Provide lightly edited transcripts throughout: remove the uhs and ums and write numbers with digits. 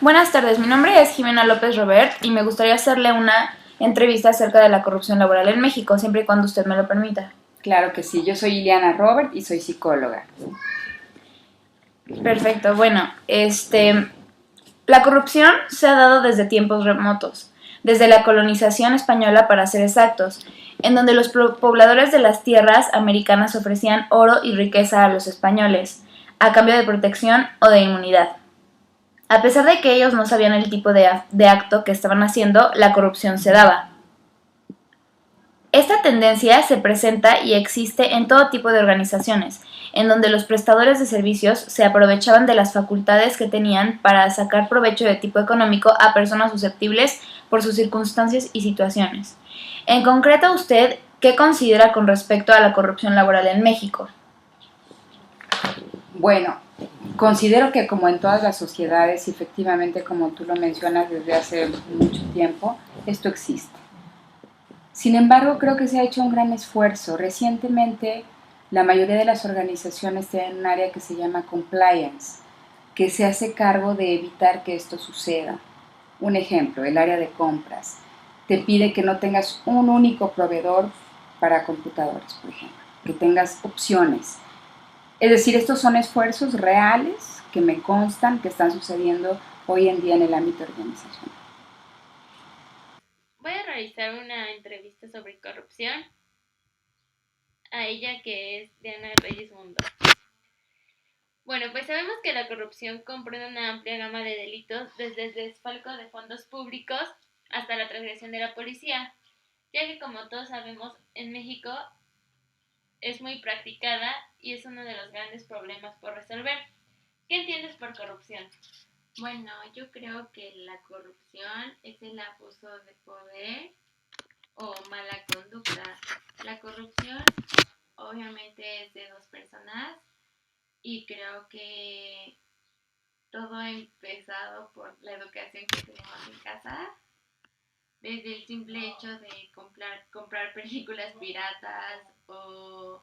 Buenas tardes, mi nombre es Jimena López Robert y me gustaría hacerle una entrevista acerca de la corrupción laboral en México, siempre y cuando usted me lo permita. Claro que sí, yo soy Ileana Robert y soy psicóloga. Perfecto, bueno, la corrupción se ha dado desde tiempos remotos, desde la colonización española para ser exactos, en donde los pobladores de las tierras americanas ofrecían oro y riqueza a los españoles, a cambio de protección o de inmunidad. A pesar de que ellos no sabían el tipo de acto que estaban haciendo, la corrupción se daba. Esta tendencia se presenta y existe en todo tipo de organizaciones, en donde los prestadores de servicios se aprovechaban de las facultades que tenían para sacar provecho de tipo económico a personas susceptibles por sus circunstancias y situaciones. En concreto, ¿usted qué considera con respecto a la corrupción laboral en México? Bueno, considero que como en todas las sociedades, y efectivamente como tú lo mencionas desde hace mucho tiempo, esto existe. Sin embargo, creo que se ha hecho un gran esfuerzo. Recientemente, la mayoría de las organizaciones tienen un área que se llama compliance, que se hace cargo de evitar que esto suceda. Un ejemplo, el área de compras. Te pide que no tengas un único proveedor para computadores, por ejemplo, que tengas opciones. Es decir, estos son esfuerzos reales que me constan que están sucediendo hoy en día en el ámbito organizacional. Voy a realizar una entrevista sobre corrupción a ella que es Diana Reyes Mundo. Bueno, pues sabemos que la corrupción comprende una amplia gama de delitos, desde el desfalco de fondos públicos hasta la transgresión de la policía, ya que como todos sabemos, en México es muy practicada y es uno de los grandes problemas por resolver. ¿Qué entiendes por corrupción? Bueno, yo creo que la corrupción es el abuso de poder o mala conducta. La corrupción obviamente es de dos personas y creo que todo ha empezado por la educación que tenemos en casa, desde el simple hecho de comprar películas piratas o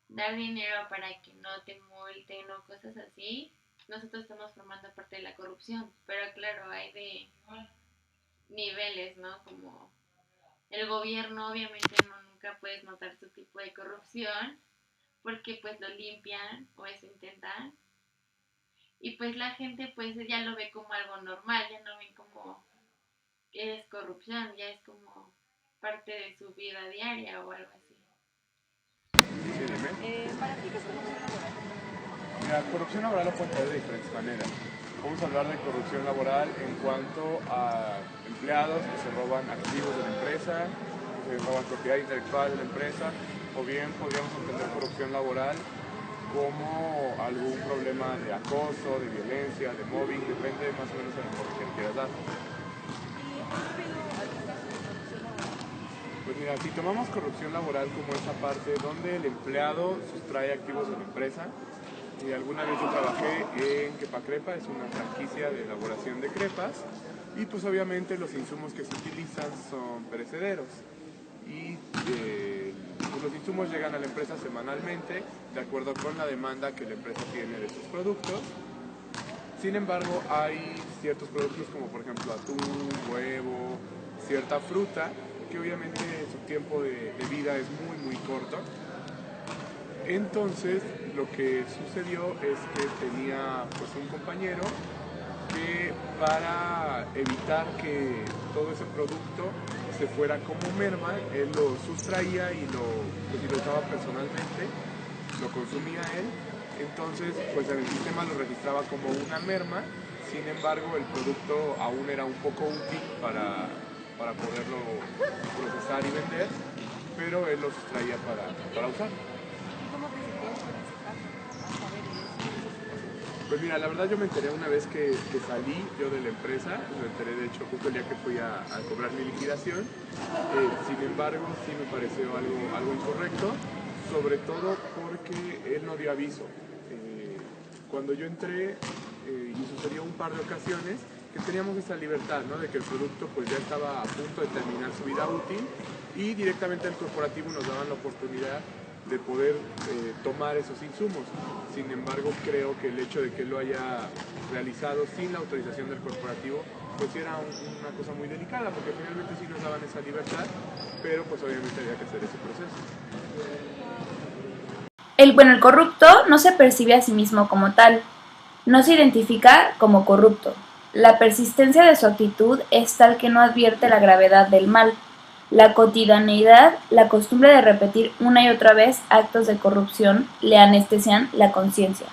dar dinero para que no te multen o cosas así. Nosotros estamos formando parte de la corrupción, pero claro, hay de niveles, ¿no? Como el gobierno obviamente nunca puedes notar su tipo de corrupción porque pues lo limpian o eso intentan y pues la gente pues ya lo ve como algo normal, ya no ven como que es corrupción, ya es como parte de su vida diaria o algo así. ¿Para ti qué es corrupción laboral? Mira, corrupción laboral lo puedes ver de diferentes maneras. Vamos a hablar de corrupción laboral en cuanto a empleados que se roban activos de la empresa, que se roban propiedad intelectual de la empresa, o bien podríamos entender corrupción laboral como algún problema de acoso, de violencia, de mobbing, depende más o menos del enfoque que le quieras dar. Pues mira, si tomamos corrupción laboral como esa parte donde el empleado sustrae activos de la empresa, y alguna vez yo trabajé en Quepa Crepa, es una franquicia de elaboración de crepas, y pues obviamente los insumos que se utilizan son perecederos. Y pues los insumos llegan a la empresa semanalmente, de acuerdo con la demanda que la empresa tiene de sus productos. Sin embargo, hay ciertos productos como por ejemplo atún, huevo, cierta fruta, que obviamente su tiempo de vida es muy corto. Entonces, lo que sucedió es que tenía pues un compañero que para evitar que todo ese producto se fuera como merma, él lo sustraía y lo usaba personalmente, lo consumía él, entonces pues en el sistema lo registraba como una merma, sin embargo el producto aún era un poco útil para poderlo procesar y vender, pero él lo sustraía para usar. ¿Cómo te sentías con ese caso? Saber eso. Pues mira, la verdad yo me enteré una vez que salí yo de la empresa, me enteré de hecho justo el día que fui a cobrar mi liquidación, sin embargo sí me pareció algo incorrecto, sobre todo porque él no dio aviso. Cuando yo entré y sucedió un par de ocasiones que teníamos esa libertad, ¿no? De que el producto pues ya estaba a punto de terminar su vida útil y directamente el corporativo nos daban la oportunidad de poder tomar esos insumos. Sin embargo, creo que el hecho de que lo haya realizado sin la autorización del corporativo, pues era una cosa muy delicada, porque finalmente sí nos daban esa libertad, pero pues obviamente había que hacer ese proceso. El corrupto no se percibe a sí mismo como tal, no se identifica como corrupto. La persistencia de su actitud es tal que no advierte la gravedad del mal. La cotidianeidad, la costumbre de repetir una y otra vez actos de corrupción le anestesian la conciencia.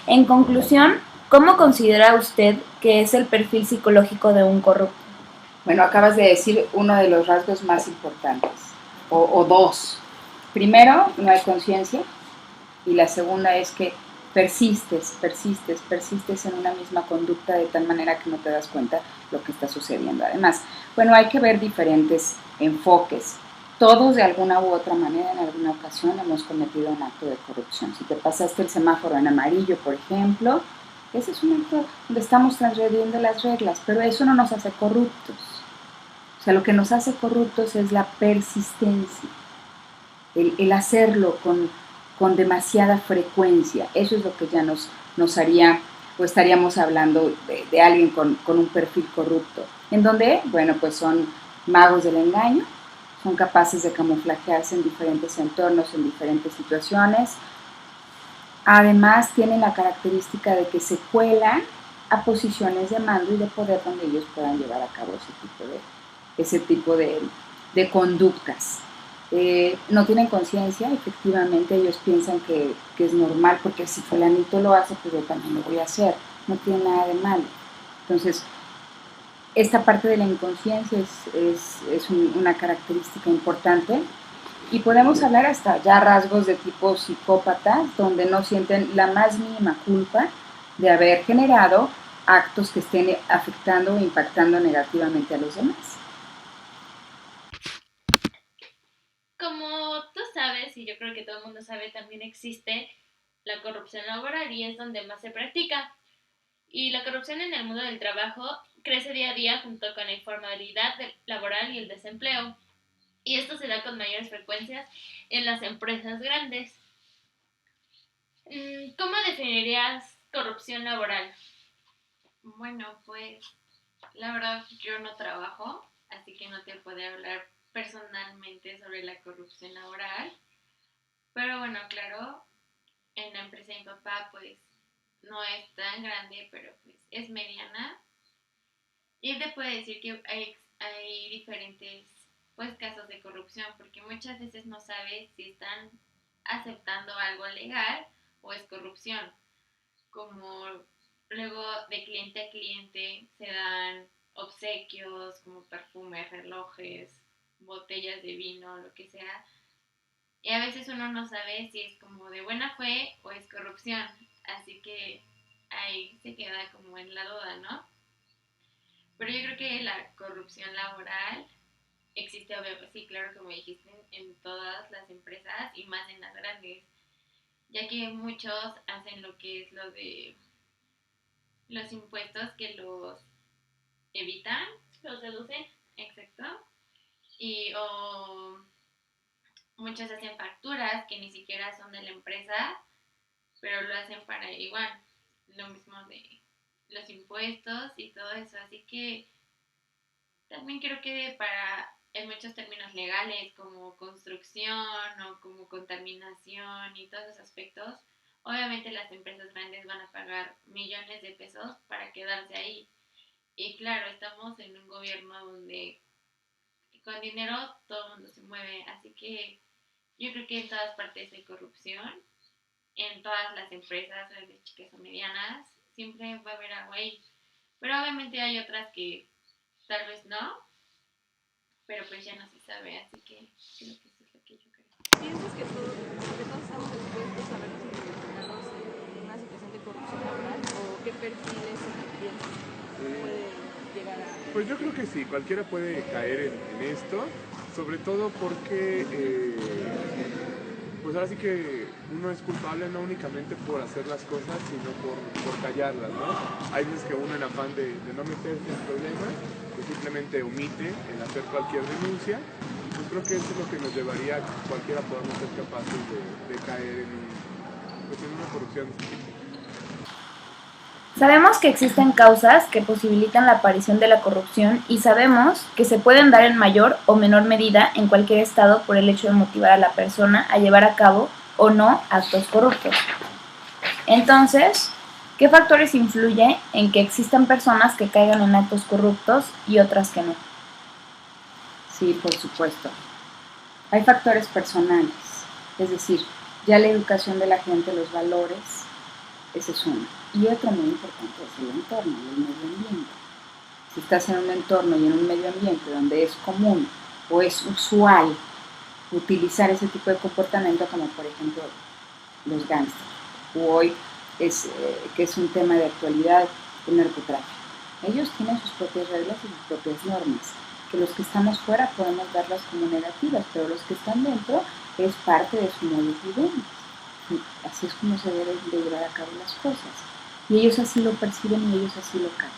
En conclusión, ¿cómo considera usted que es el perfil psicológico de un corrupto? Bueno, acabas de decir uno de los rasgos más importantes, o dos. Primero, no hay conciencia, y la segunda es que persistes en una misma conducta de tal manera que no te das cuenta lo que está sucediendo. Además, bueno, hay que ver diferentes enfoques. Todos de alguna u otra manera en alguna ocasión hemos cometido un acto de corrupción. Si te pasaste el semáforo en amarillo, por ejemplo, ese es un acto donde estamos transgrediendo las reglas, pero eso no nos hace corruptos. O sea, lo que nos hace corruptos es la persistencia, el hacerlo con demasiada frecuencia. Eso es lo que ya nos haría, o estaríamos hablando de alguien con un perfil corrupto. ¿En donde? Bueno, pues son magos del engaño, son capaces de camuflajearse en diferentes entornos, en diferentes situaciones. Además, tienen la característica de que se cuelan a posiciones de mando y de poder donde ellos puedan llevar a cabo ese tipo de conductas. No tienen conciencia, efectivamente ellos piensan que es normal, porque si fulanito lo hace, pues yo también lo voy a hacer, no tiene nada de malo. Entonces, esta parte de la inconsciencia es una característica importante, y podemos hablar hasta ya rasgos de tipo psicópata, donde no sienten la más mínima culpa de haber generado actos que estén afectando o impactando negativamente a los demás. Como tú sabes, y yo creo que todo el mundo sabe, también existe la corrupción laboral y es donde más se practica. Y la corrupción en el mundo del trabajo crece día a día junto con la informalidad laboral y el desempleo. Y esto se da con mayores frecuencias en las empresas grandes. ¿Cómo definirías corrupción laboral? Bueno, pues la verdad yo no trabajo, así que no te puedo hablar personalmente sobre la corrupción laboral. Pero bueno, claro, en la empresa de mi papá pues no es tan grande, pero pues es mediana. Y te puedo decir que hay diferentes pues casos de corrupción, porque muchas veces no sabes si están aceptando algo legal o es corrupción. Como luego de cliente a cliente se dan obsequios como perfumes, relojes, botellas de vino, lo que sea. Y a veces uno no sabe si es como de buena fe o es corrupción. Así que ahí se queda como en la duda, ¿no? Pero yo creo que la corrupción laboral existe, obviamente, sí, claro, como dijiste, en todas las empresas y más en las grandes, ya que muchos hacen lo que es lo de los impuestos que los evitan, Los deducen. exacto, y o muchos hacen facturas que ni siquiera son de la empresa, pero lo hacen para igual, lo mismo de los impuestos y todo eso, así que también creo que para en muchos términos legales como construcción o como contaminación y todos esos aspectos, obviamente las empresas grandes van a pagar millones de pesos para quedarse ahí. Y claro, estamos en un gobierno donde con dinero todo el mundo se mueve, así que yo creo que en todas partes hay corrupción, en todas las empresas, desde chicas o medianas, siempre va a haber algo ahí. Pero obviamente hay otras que tal vez no, pero pues ya no se sabe, así que creo que eso es lo que yo creo. ¿Piensas que todos estamos expuestos a vernos involucrados en una situación de corrupción laboral o qué perfiles piensas puede llegar a...? Pues yo creo que sí, cualquiera puede caer en esto, sobre todo porque pues ahora sí que uno es culpable no únicamente por hacer las cosas, sino por callarlas, ¿no? Hay veces que uno en afán de no meterse en problemas, pues simplemente omite el hacer cualquier denuncia, y pues creo que eso es lo que nos llevaría a que cualquiera podamos ser capaces de caer en una corrupción de este tipo. Sabemos que existen causas que posibilitan la aparición de la corrupción y sabemos que se pueden dar en mayor o menor medida en cualquier estado por el hecho de motivar a la persona a llevar a cabo o no actos corruptos. Entonces, ¿qué factores influyen en que existan personas que caigan en actos corruptos y otras que no? Sí, por supuesto. Hay factores personales, es decir, ya la educación de la gente, los valores, ese es uno. Y otro muy importante es el entorno y el medio ambiente. Si estás en un entorno y en un medio ambiente donde es común o es usual utilizar ese tipo de comportamiento, como por ejemplo los gángsters, o hoy que es un tema de actualidad, el narcotráfico. Ellos tienen sus propias reglas y sus propias normas, que los que estamos fuera podemos verlas como negativas, pero los que están dentro es parte de su modo de vida. Así es como se deben de llevar a cabo las cosas. Y ellos así lo perciben y ellos así lo captan.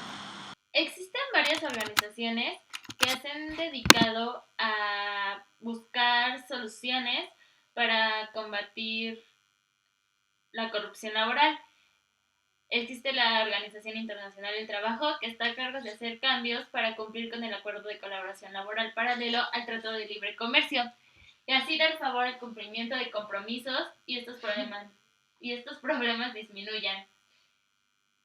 Existen varias organizaciones que se han dedicado a buscar soluciones para combatir la corrupción laboral. Existe la Organización Internacional del Trabajo, que está a cargo de hacer cambios para cumplir con el acuerdo de colaboración laboral paralelo al Tratado de Libre Comercio, y así dar favor al cumplimiento de compromisos y estos problemas disminuyan.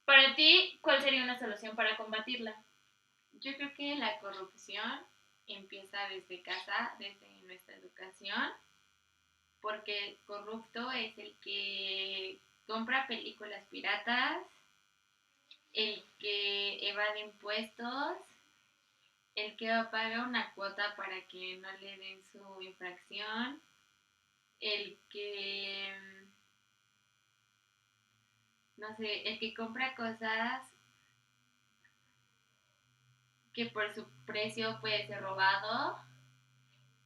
Para ti, ¿cuál sería una solución para combatirla? Yo creo que la corrupción empieza desde casa, desde nuestra educación, porque corrupto es el que compra películas piratas, el que evade impuestos, el que paga una cuota para que no le den su infracción, el que, no sé, el que compra cosas que por su precio puede ser robado,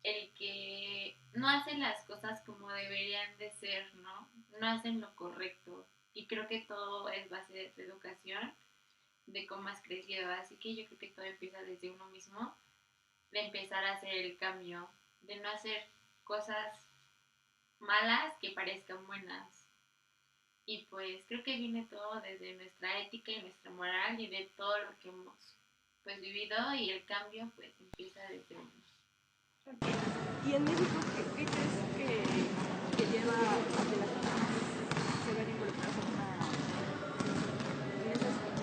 el que no hace las cosas como deberían de ser, ¿no? No hacen lo correcto. Y creo que todo es base de tu educación, de cómo has crecido. Así que yo creo que todo empieza desde uno mismo, de empezar a hacer el cambio, de no hacer cosas malas que parezcan buenas. Y pues creo que viene todo desde nuestra ética y nuestra moral y de todo lo que hemos pues vivido, y el cambio pues empieza desde uno. Okay. ¿Y en México qué crees que lleva a que las personas se vean involucradas en ese aspecto?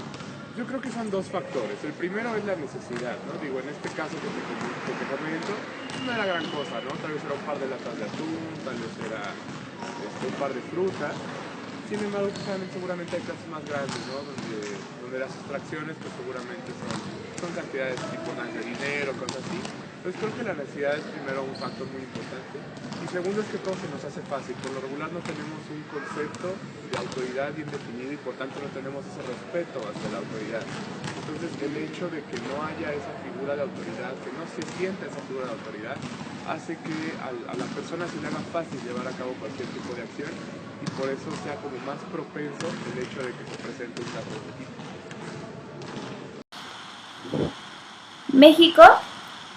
Yo creo que son dos factores. El primero es la necesidad, ¿no? Digo, en este caso que te comento, no era gran cosa, ¿no? Tal vez era un par de latas de atún, tal vez era un par de frutas. Sin embargo, seguramente hay casos más grandes, ¿no? Donde las extracciones pues seguramente son cantidades tipo de dinero, cosas así. Entonces creo que la necesidad es primero un factor muy importante. Y segundo es que todo se nos hace fácil. Por lo regular no tenemos un concepto de autoridad bien definido y por tanto no tenemos ese respeto hacia la autoridad. Entonces el hecho de que no haya esa figura de autoridad, que no se sienta esa figura de autoridad, hace que a la persona se le haga fácil llevar a cabo cualquier tipo de acción y por eso sea como más propenso el hecho de que se presente un caso de este tipo. México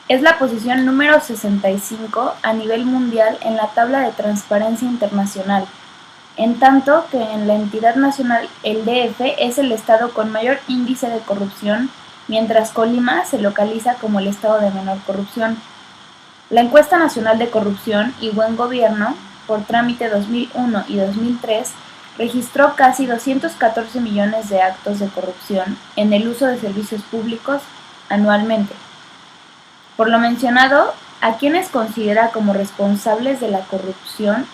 es la posición número 65 a nivel mundial en la tabla de transparencia internacional, en tanto que en la entidad nacional el DF es el estado con mayor índice de corrupción, mientras Colima se localiza como el estado de menor corrupción. La encuesta nacional de corrupción y buen gobierno, por trámite 2001 y 2003, registró casi 214 millones de actos de corrupción en el uso de servicios públicos anualmente. Por lo mencionado, ¿a quiénes considera como responsables de la corrupción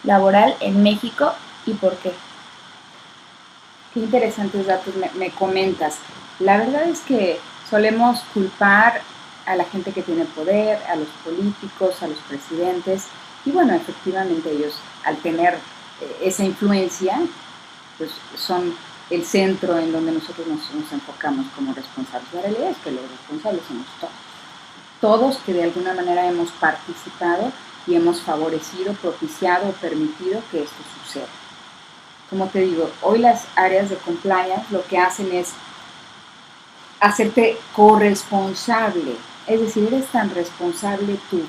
laboral en México y por qué? Qué interesantes datos me comentas. La verdad es que solemos culpar a la gente que tiene poder, a los políticos, a los presidentes, y bueno, efectivamente ellos al tener esa influencia, pues son el centro en donde nosotros nos enfocamos como responsables. La realidad es que los responsables somos todos que de alguna manera hemos participado y hemos favorecido, propiciado o permitido que esto suceda. Como te digo, hoy las áreas de compliance lo que hacen es hacerte corresponsable, es decir, eres tan responsable tú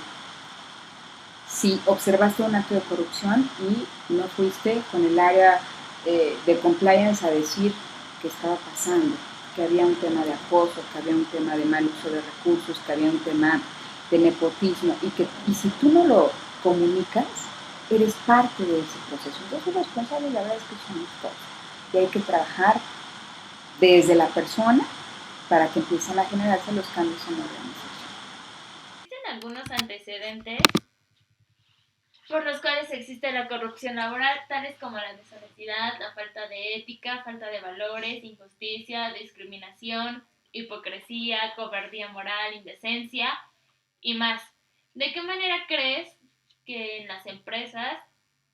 si observaste un acto de corrupción y no fuiste con el área de compliance a decir qué estaba pasando, que había un tema de acoso, que había un tema de mal uso de recursos, que había un tema de nepotismo, y si tú no lo comunicas, eres parte de ese proceso. Entonces, el responsable, la verdad es que somos todos. Y hay que trabajar desde la persona para que empiecen a generarse los cambios en la organización. ¿Existen algunos antecedentes por los cuales existe la corrupción laboral, tales como la deshonestidad, la falta de ética, falta de valores, injusticia, discriminación, hipocresía, cobardía moral, indecencia y más? ¿De qué manera crees que en las empresas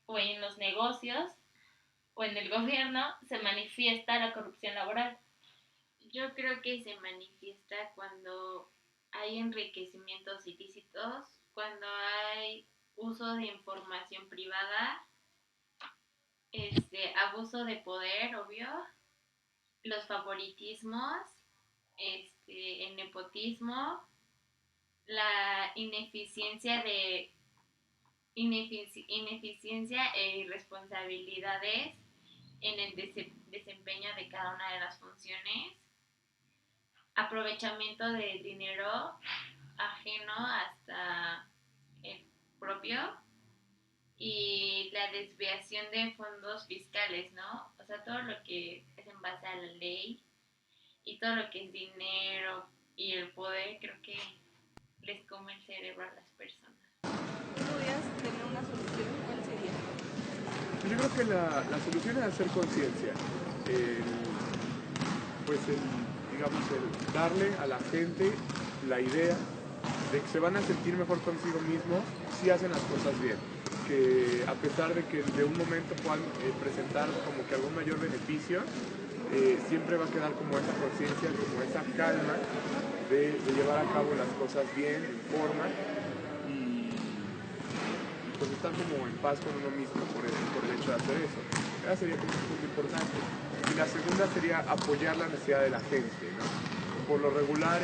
o en los negocios o en el gobierno se manifiesta la corrupción laboral? Yo creo que se manifiesta cuando hay enriquecimientos ilícitos, cuando hay uso de información privada, abuso de poder, obvio, los favoritismos, el nepotismo, la ineficiencia e irresponsabilidades en el desempeño de cada una de las funciones, aprovechamiento de dinero ajeno hasta el propio y la desviación de fondos fiscales, ¿no? O sea, todo lo que es en base a la ley y todo lo que es dinero y el poder, creo que les come el cerebro a las personas. ¿Tú podrías tener una solución? ¿Cuál sería? Yo creo que la solución es hacer conciencia. Digamos, el darle a la gente la idea de que se van a sentir mejor consigo mismos si hacen las cosas bien. Que a pesar de que de un momento puedan presentar como que algún mayor beneficio, siempre va a quedar como esa conciencia, como esa calma de llevar a cabo las cosas bien, en forma, y pues estar como en paz con uno mismo por el hecho de hacer eso. Esa sería como un punto importante. Y la segunda sería apoyar la necesidad de la gente, ¿no? Por lo regular,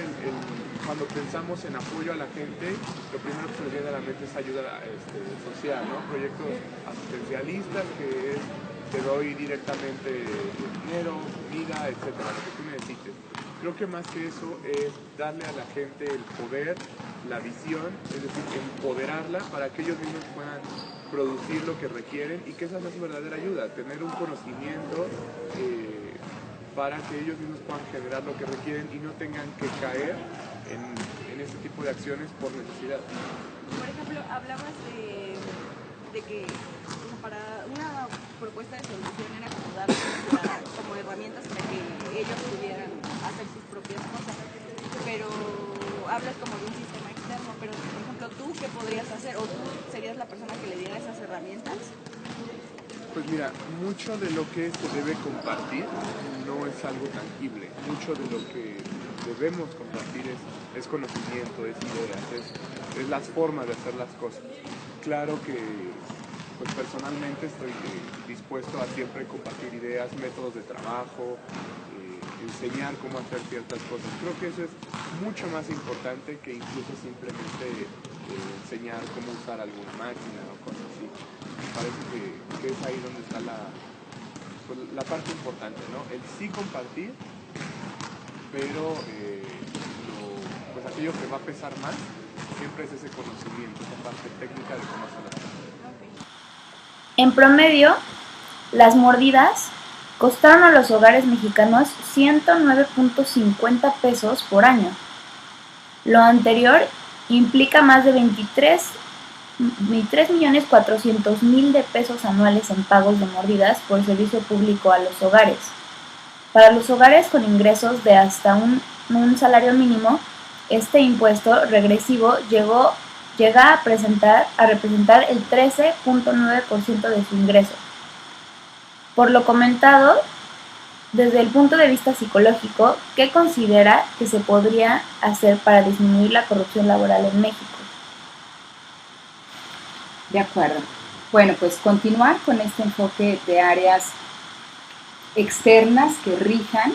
cuando pensamos en apoyo a la gente, lo primero que se nos viene a la mente es ayuda social, ¿no? Proyectos asistencialistas, que es te doy directamente dinero, comida, etcétera, lo que tú necesites. Creo que más que eso es darle a la gente el poder, la visión, es decir, empoderarla para que ellos mismos puedan producir lo que requieren y que esa sea su verdadera ayuda, tener un conocimiento para que ellos mismos puedan generar lo que requieren y no tengan que caer en este tipo de acciones por necesidad. Por ejemplo, hablabas de que para una propuesta de solución era como darles como herramientas para que ellos pudieran hacer sus propias cosas, pero hablas como de un sistema externo, pero por ejemplo, ¿tú qué podrías hacer? ¿O tú serías la persona que le diera esas herramientas? Pues mira, mucho de lo que se debe compartir no es algo tangible. Mucho de lo que debemos compartir es conocimiento, es ideas, es las formas de hacer las cosas. Claro que pues personalmente estoy dispuesto a siempre compartir ideas, métodos de trabajo, enseñar cómo hacer ciertas cosas. Creo que eso es mucho más importante que incluso simplemente enseñar cómo usar alguna máquina o cosas así. Me parece que es ahí donde está la parte importante, ¿no? El sí compartir, pero pues aquello que va a pesar más siempre es ese conocimiento, esa parte técnica de cómo hacer las cosas. En promedio, las mordidas costaron a los hogares mexicanos 109.50 pesos por año. Lo anterior implica más de 23.400.000 de pesos anuales en pagos de mordidas por servicio público a los hogares. Para los hogares con ingresos de hasta un salario mínimo, este impuesto regresivo llega a representar el 13.9% de su ingreso. Por lo comentado, desde el punto de vista psicológico, ¿qué considera que se podría hacer para disminuir la corrupción laboral en México? De acuerdo. Bueno, pues continuar con este enfoque de áreas externas que rijan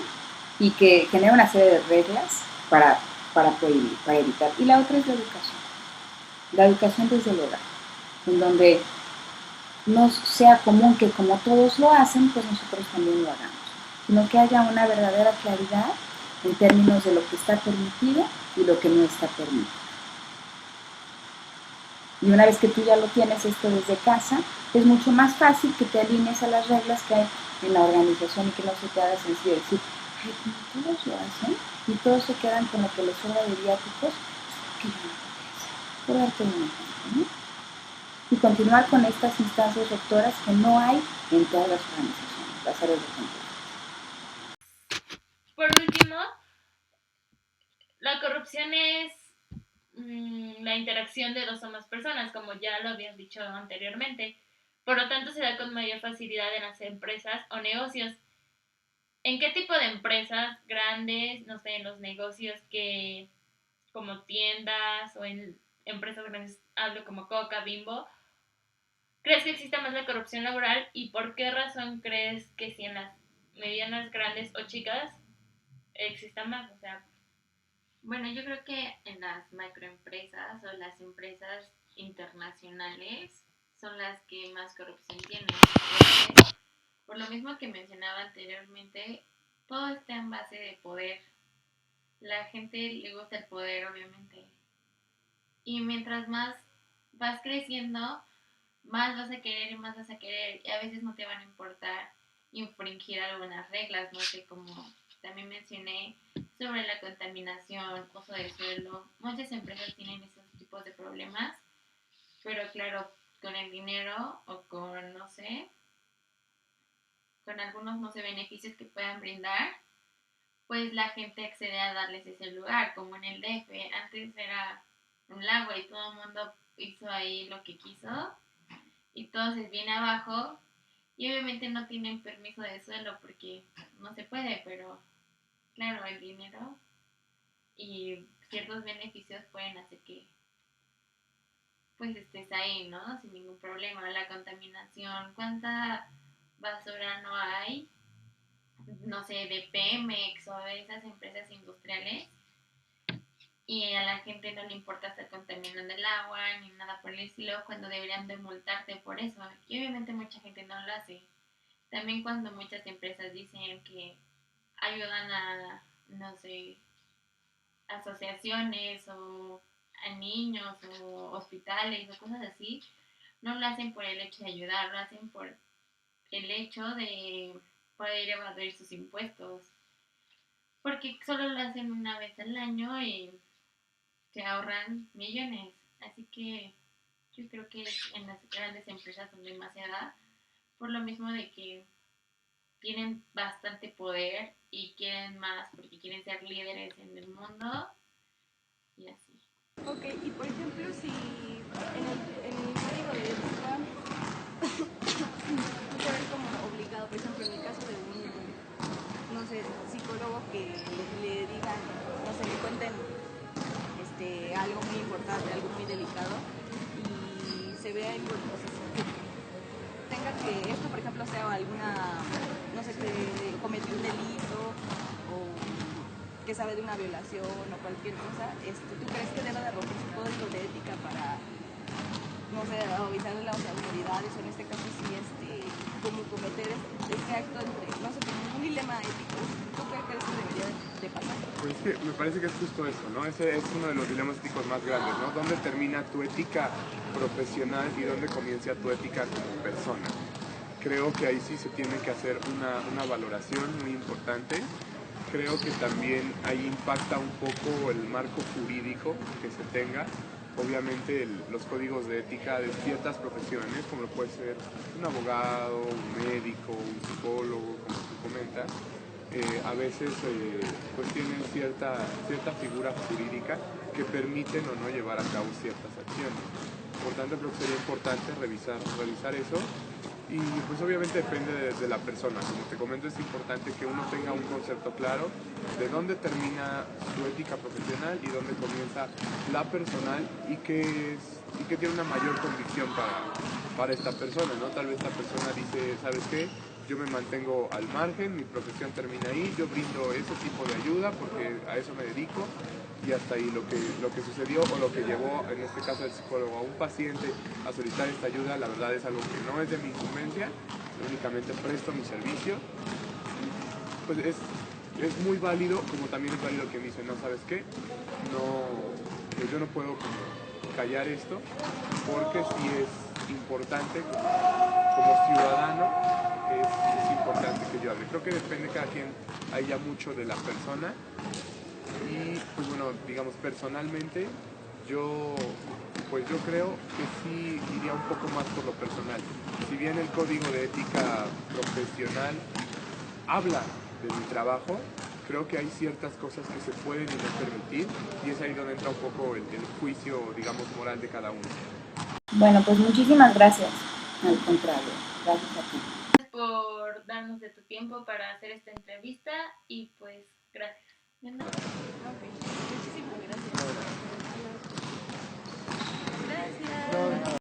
y que generen una serie de reglas para prohibir, para evitar. Y la otra es la educación. La educación desde el hogar. en donde no sea común que como todos lo hacen, pues nosotros también lo hagamos, sino que haya una verdadera claridad en términos de lo que está permitido y lo que no está permitido. Y una vez que tú ya lo tienes esto desde casa, es mucho más fácil que te alinees a las reglas que hay en la organización y que no se te haga sencillo decir, ay, como todos lo hacen y todos se quedan con lo que les sobra de viáticos, ¿qué yo no puedo hacer? Por darte un ejemplo, ¿no? Y continuar con estas instancias rectoras que no hay en todas las organizaciones, las áreas de control. Por último, la corrupción es la interacción de dos o más personas, como ya lo habías dicho anteriormente. Por lo tanto, se da con mayor facilidad en las empresas o negocios. ¿En qué tipo de empresas grandes, no sé, en los negocios que como tiendas o en empresas grandes, hablo como Coca, Bimbo, crees que existe más la corrupción laboral y por qué razón crees que si en las medianas, grandes o chicas exista más? O sea, Bueno, yo creo que en las macroempresas o las empresas internacionales son las que más corrupción tienen. Porque, por lo mismo que mencionaba anteriormente, todo está en base de poder. La gente le gusta el poder, obviamente. Y mientras más vas creciendo, más vas a querer y más vas a querer. Y a veces no te van a importar infringir algunas reglas, no sé, como también mencioné sobre la contaminación, uso del suelo. Muchas empresas tienen esos tipos de problemas, pero claro, con el dinero o con, no sé, con algunos, no sé, beneficios que puedan brindar, pues la gente accede a darles ese lugar, como en el DF. Antes era un lago y todo el mundo hizo ahí lo que quiso y todo se viene abajo y obviamente no tienen permiso de suelo porque no se puede, pero claro, el dinero y ciertos beneficios pueden hacer que pues estés ahí, ¿no? Sin ningún problema. La contaminación, ¿cuánta basura no hay? No sé, de Pemex o de esas empresas industriales y a la gente no le importa estar contaminando el agua ni nada por el estilo cuando deberían de multarte por eso. Y obviamente mucha gente no lo hace. También cuando muchas empresas dicen que ayudan a, no sé, asociaciones o a niños o hospitales o cosas así, no lo hacen por el hecho de ayudar, lo hacen por el hecho de poder evadir sus impuestos. Porque solo lo hacen una vez al año y se ahorran millones. Así que yo creo que en las grandes empresas son demasiadas, por lo mismo de que tienen bastante poder y quieren más porque quieren ser líderes en el mundo y así. Ok, y por ejemplo, si en el código de ética no se ve como obligado, por ejemplo, en el caso de un, no sé, psicólogo que le digan, no sé, le cuenten algo muy importante, algo muy delicado, y se vea o sea, que tenga que esto, por ejemplo, sea alguna, no sé, que cometió un delito o que sabe de una violación o cualquier cosa, ¿tú crees que deba de romper su código de ética para, no sé, avisarle a las autoridades, o en este caso sí, como cometer este acto entre, no sé, como un dilema ético? ¿Tú qué crees que debería de pasar? Pues es que me parece que es justo eso, ¿no? Ese es uno de los dilemas éticos más grandes, ¿no? ¿Dónde termina tu ética profesional y dónde comienza tu ética como persona? Creo que ahí sí se tiene que hacer una valoración muy importante. Creo que también ahí impacta un poco el marco jurídico que se tenga. Obviamente los códigos de ética de ciertas profesiones, como lo puede ser un abogado, un médico, un psicólogo, como tú comentas, a veces pues tienen cierta figura jurídica que permiten o no llevar a cabo ciertas acciones. Por tanto, creo que sería importante revisar eso. Y pues obviamente depende de la persona. Como te comento, es importante que uno tenga un concepto claro de dónde termina su ética profesional y dónde comienza la personal y que tiene una mayor convicción para esta persona, ¿no? Tal vez esta persona dice, ¿sabes qué? yo me mantengo al margen, mi profesión termina ahí, yo brindo ese tipo de ayuda porque a eso me dedico y hasta ahí lo que sucedió o lo que llevó, en este caso el psicólogo, a un paciente a solicitar esta ayuda, la verdad es algo que no es de mi incumbencia, únicamente presto mi servicio. Pues es muy válido, como también es válido que me dicen, no, ¿sabes qué? No, pues yo no puedo como callar esto porque sí es importante como ciudadano, es importante que yo hable. Creo que depende cada quien, hay ya mucho de la persona y pues bueno, digamos personalmente yo creo que sí iría un poco más por lo personal. Si bien el código de ética profesional habla de mi trabajo, creo que hay ciertas cosas que se pueden y no permitir y es ahí donde entra un poco el juicio, digamos, moral de cada uno. Bueno, pues muchísimas gracias. Al contrario, gracias a ti. Gracias por darnos de tu tiempo para hacer esta entrevista y pues gracias. De nada. Ok, muchísimas gracias. No, Gracias.